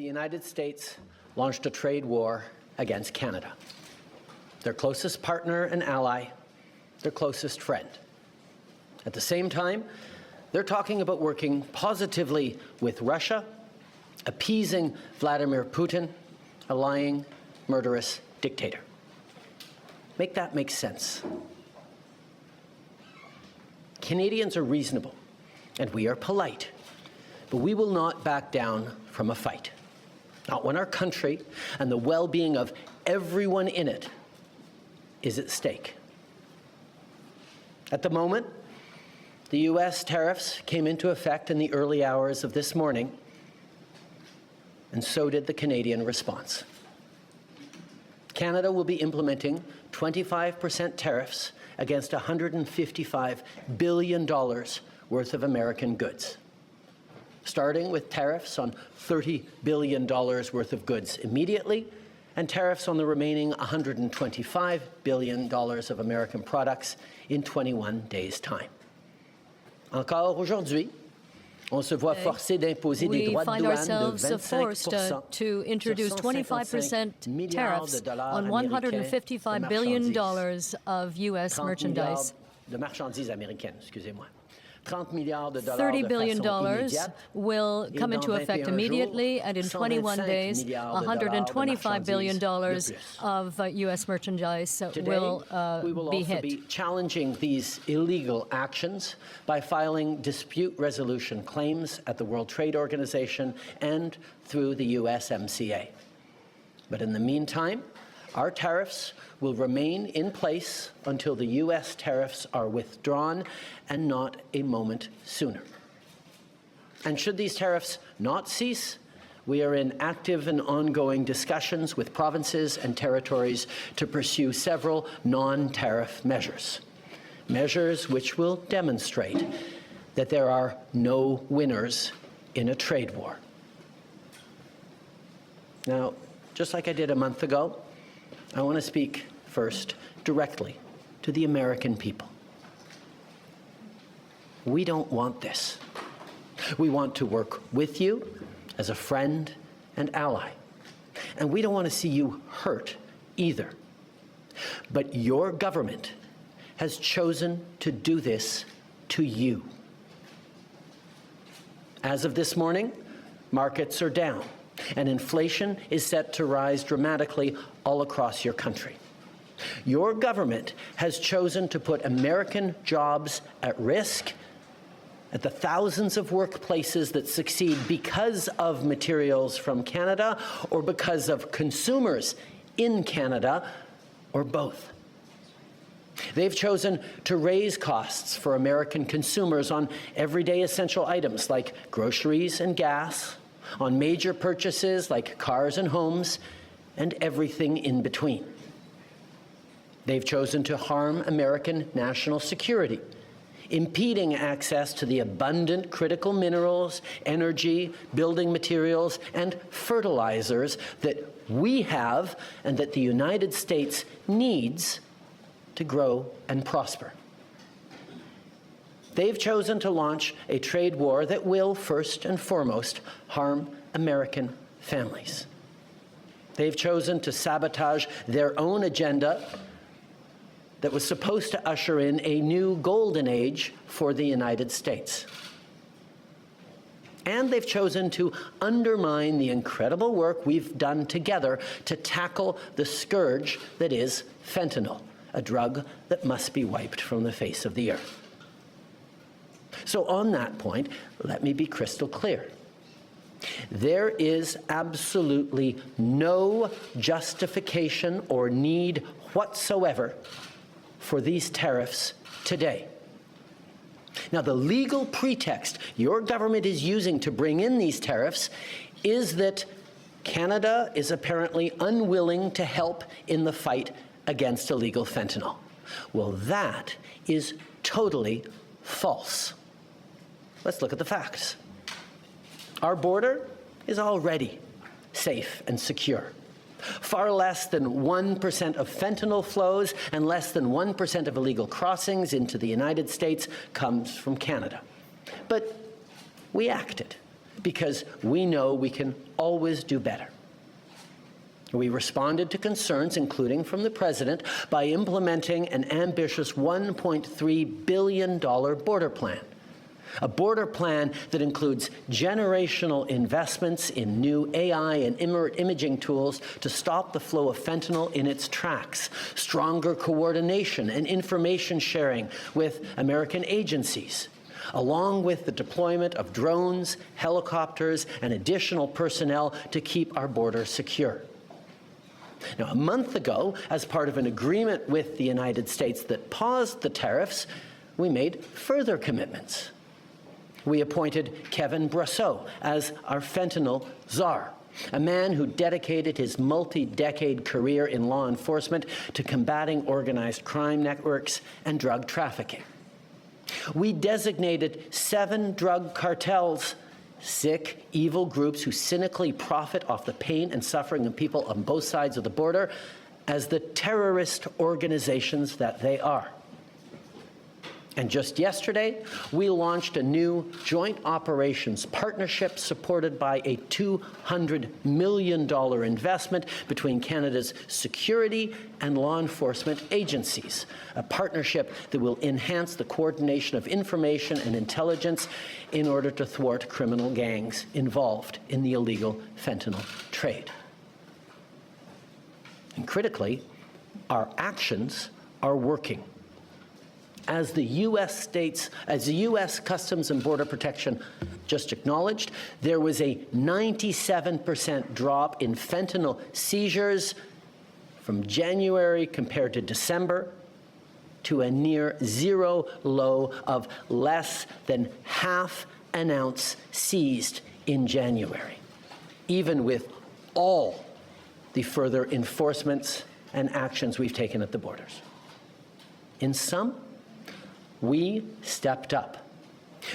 the United States launched a trade war against Canada, their closest partner and ally, their closest friend. At the same time, they're talking about working positively with Russia, appeasing Vladimir Putin, a lying, murderous dictator. Make that make sense. Canadians are reasonable, and we are polite, but we will not back down from a fight. Not when our country and the well-being of everyone in it is at stake. At the moment, the U.S. tariffs came into effect in the early hours of this morning, and so did the Canadian response. Canada will be implementing 25% tariffs against $155 billion worth of American goods, starting with tariffs on $30 billion worth of goods immediately, and tariffs on the remaining $125 billion of American products in 21 days' time. Encore aujourd'hui, on se voit forcé d'imposer des droits de douane de 25% to introduce 25% tariffs on $155 billion of U.S. merchandise. De marchandises américaines, excusez-moi. $30 billion will come into effect immediately, and in 21 days, $125 billion of U.S. merchandise will be hit. Be challenging these illegal actions by filing dispute resolution claims at the World Trade Organization and through the USMCA. But in the meantime, our tariffs will remain in place until the U.S. tariffs are withdrawn, and not a moment sooner. And should these tariffs not cease, we are in active and ongoing discussions with provinces and territories to pursue several non-tariff measures, measures which will demonstrate that there are no winners in a trade war. Now, just like I did a month ago, I want to speak first directly to the American people. We don't want this. We want to work with you as a friend and ally. And we don't want to see you hurt either. But your government has chosen to do this to you. As of this morning, markets are down, and inflation is set to rise dramatically all across your country. Your government has chosen to put American jobs at risk, at the thousands of workplaces that succeed because of materials from Canada or because of consumers in Canada, or both. They've chosen to raise costs for American consumers on everyday essential items like groceries and gas, on major purchases like cars and homes, and everything in between. They've chosen to harm American national security, impeding access to the abundant critical minerals, energy, building materials, and fertilizers that we have and that the United States needs to grow and prosper. They've chosen to launch a trade war that will, first and foremost, harm American families. They've chosen to sabotage their own agenda that was supposed to usher in a new golden age for the United States. And they've chosen to undermine the incredible work we've done together to tackle the scourge that is fentanyl, a drug that must be wiped from the face of the earth. So on that point, let me be crystal clear. There is absolutely no justification or need whatsoever for these tariffs today. Now, the legal pretext your government is using to bring in these tariffs is that Canada is apparently unwilling to help in the fight against illegal fentanyl. Well, that is totally false. Let's look at the facts. Our border is already safe and secure. Far less than 1% of fentanyl flows and less than 1% of illegal crossings into the United States comes from Canada. But we acted. because we know we can always do better. We responded to concerns, including from the President, by implementing an ambitious $1.3 billion border plan. A border plan that includes generational investments in new AI and imaging tools to stop the flow of fentanyl in its tracks, stronger coordination and information sharing with American agencies, along with the deployment of drones, helicopters, and additional personnel to keep our border secure. Now, a month ago, as part of an agreement with the United States that paused the tariffs, we made further commitments. We appointed Kevin Brasseau as our fentanyl czar, a man who dedicated his multi-decade career in law enforcement to combating organized crime networks and drug trafficking. We designated 7 drug cartels, sick, evil groups who cynically profit off the pain and suffering of people on both sides of the border, as the terrorist organizations that they are. And just yesterday, we launched a new joint operations partnership supported by a $200 million investment between Canada's security and law enforcement agencies, a partnership that will enhance the coordination of information and intelligence in order to thwart criminal gangs involved in the illegal fentanyl trade. And critically, our actions are working. As the U.S. Customs and Border Protection just acknowledged, there was a 97% drop in fentanyl seizures from January compared to December, to a near zero low of less than half an ounce seized in January, even with all the further enforcements and actions we've taken at the borders. In sum, we stepped up.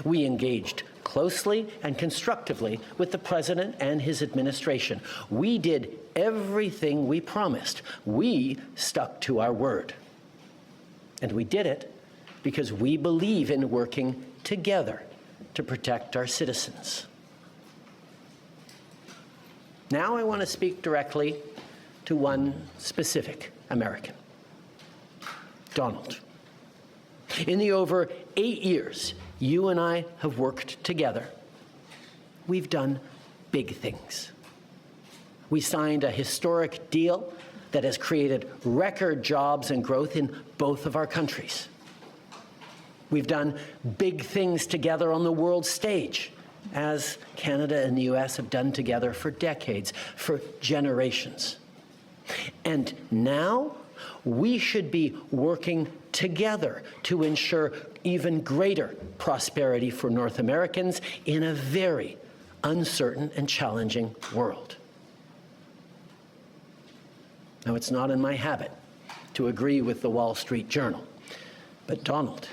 We engaged closely and constructively with the President and his administration. We did everything we promised. We stuck to our word. And we did it because we believe in working together to protect our citizens. Now I want to speak directly to one specific American, Donald. In the over 8 years you and I have worked together, we've done big things. We signed a historic deal that has created record jobs and growth in both of our countries. We've done big things together on the world stage, as Canada and the U.S. have done together for decades, for generations. And now we should be working together to ensure even greater prosperity for North Americans in a very uncertain and challenging world. Now, it's not in my habit to agree with the Wall Street Journal, but Donald,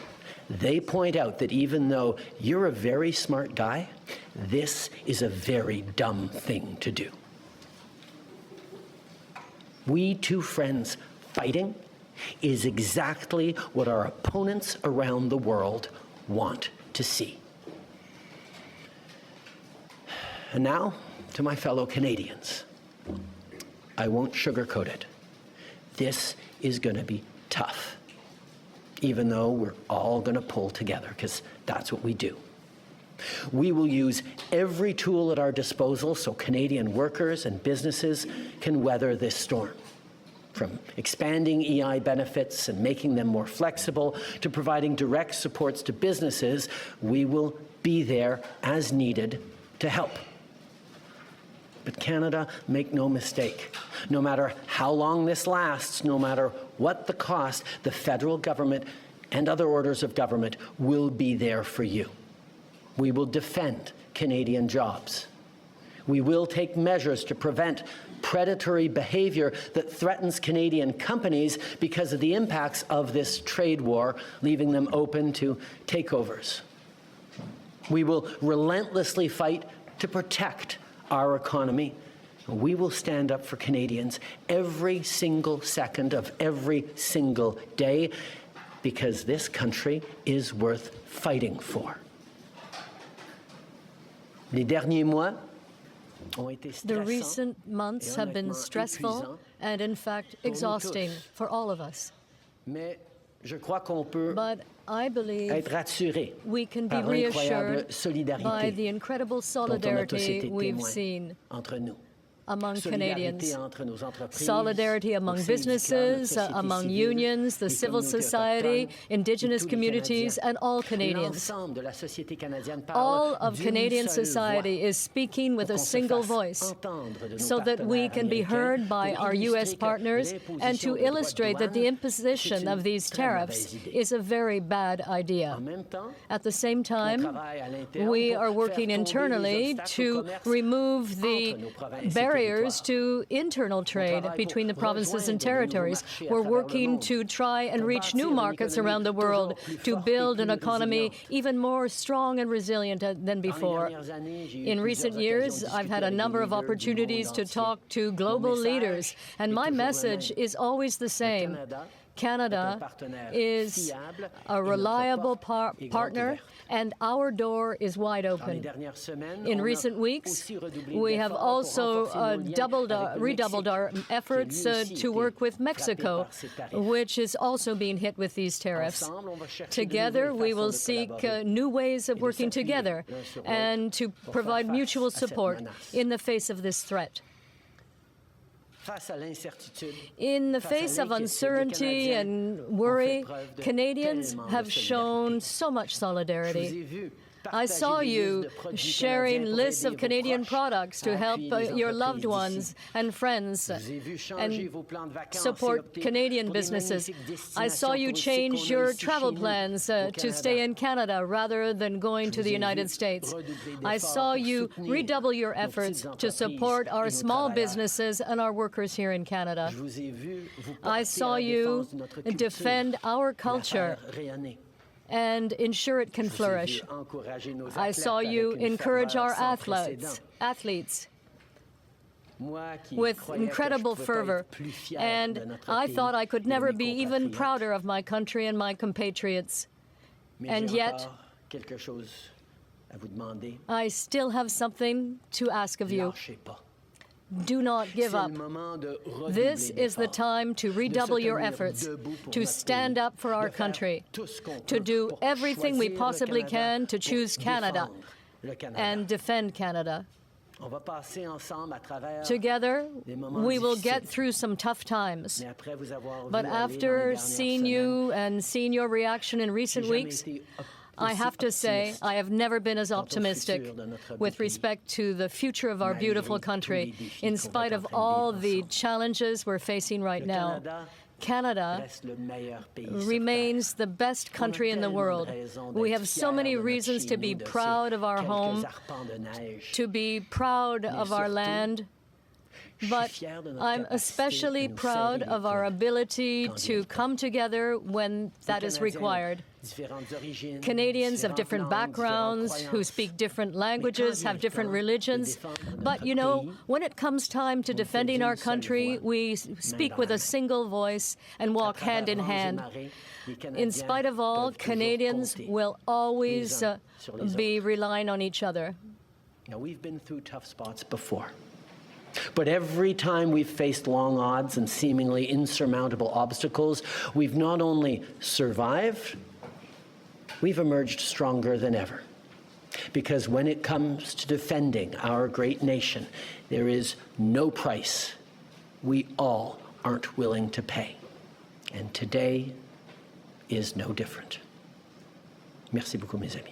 they point out that even though you're a very smart guy, this is a very dumb thing to do. We two friends fighting is exactly what our opponents around the world want to see. And now, to my fellow Canadians, I won't sugarcoat it. This is going to be tough, even though we're all going to pull together, because that's what we do. We will use every tool at our disposal so Canadian workers and businesses can weather this storm. From expanding EI benefits and making them more flexible to providing direct supports to businesses, we will be there as needed to help. But Canada, make no mistake, no matter how long this lasts, no matter what the cost, the federal government and other orders of government will be there for you. We will defend Canadian jobs. We will take measures to prevent predatory behavior that threatens Canadian companies because of the impacts of this trade war, leaving them open to takeovers. We will relentlessly fight to protect our economy. We will stand up for Canadians every single second of every single day, because this country is worth fighting for. Les derniers mois ont été The stressants recent months have been honnêtement stressful épuisants and, in fact, pour nous exhausting tous. for all of us. Mais je crois qu'on peut But I believe être rassuré we can be par l'incroyable reassured by solidarité the incredible dont on a tous solidarity été we've témoins seen entre nous. among Solidarité Canadians. entre nos entreprises, Solidarity among nos syndicats, businesses, notre société among civile, unions, the les civil communautés society, autochtones, Indigenous et tous les communities, Canadiens. and all Canadians. L'ensemble de la société canadienne parle All of d'une Canadian seule society voix is speaking with pour a qu'on se single fasse voice entendre de nos so that we partenaires can be américains heard by pour our illustrer U.S. que partners and l'imposition to de droits de illustrate that the douane, imposition c'est of une these très tariffs mauvaise idée. is a very bad idea. En même temps, At the same on time, travaille à l'interne we pour are faire working tomber les internally obstacles au to commerce remove entre the nos provinces et barriers territoires. to internal trade travaille between the pour provinces and rejoindre de nouveaux territories. marchés à We're travers le working monde, to try and pour reach new bâtir une markets économie around the world, toujours plus to forte et build an plus economy résiliente. even more strong and resilient than Dans les before. dernières années, j'ai eu In recent plusieurs years, occasions de I've had discuter a avec des number of leaders du opportunities monde to entier. talk to Mon global message leaders, and est my toujours le message même. is always the same. Canada is a reliable partner, and our door is wide open. In recent weeks, we have also redoubled our efforts to work with Mexico, which is also being hit with these tariffs. Together, we will seek new ways of working together and to provide mutual support in the face of this threat. In the face of uncertainty and worry, Canadians have shown so much solidarity. I saw you sharing lists of Canadian products to help your loved ones and friends and support Canadian businesses. I saw you change your travel plans to stay in Canada rather than going to the United States. I saw you redouble your efforts to support our small businesses and our workers here in Canada. I saw you defend our culture and ensure it can flourish. I saw you encourage our athletes with incredible fervor, and I thought I could never be even prouder of my country and my compatriots. And yet, I still have something to ask of you. Do not give up. This is the time to redouble your efforts, to stand up for our country, to do everything we possibly can to choose Canada and defend Canada. Together, we will get through some tough times. But after seeing you and seeing your reaction in recent weeks, I have to say, I have never been as optimistic with respect to the future of our beautiful country, in spite of all the challenges we're facing right now. Canada remains the best country in the world. We have so many reasons to be proud of our home, to be proud of our land, but I'm especially proud of our ability to come together when that is required. Canadians of different backgrounds, who speak different languages, have different religions. But, you know, when it comes time to defending our country, we speak with a single voice and walk hand in hand. In spite of all, Canadians will always be relying on each other. Now, we've been through tough spots before. But every time we've faced long odds and seemingly insurmountable obstacles, we've not only survived, we've emerged stronger than ever. Because when it comes to defending our great nation, there is no price we all aren't willing to pay. And today is no different. Merci beaucoup, mes amis.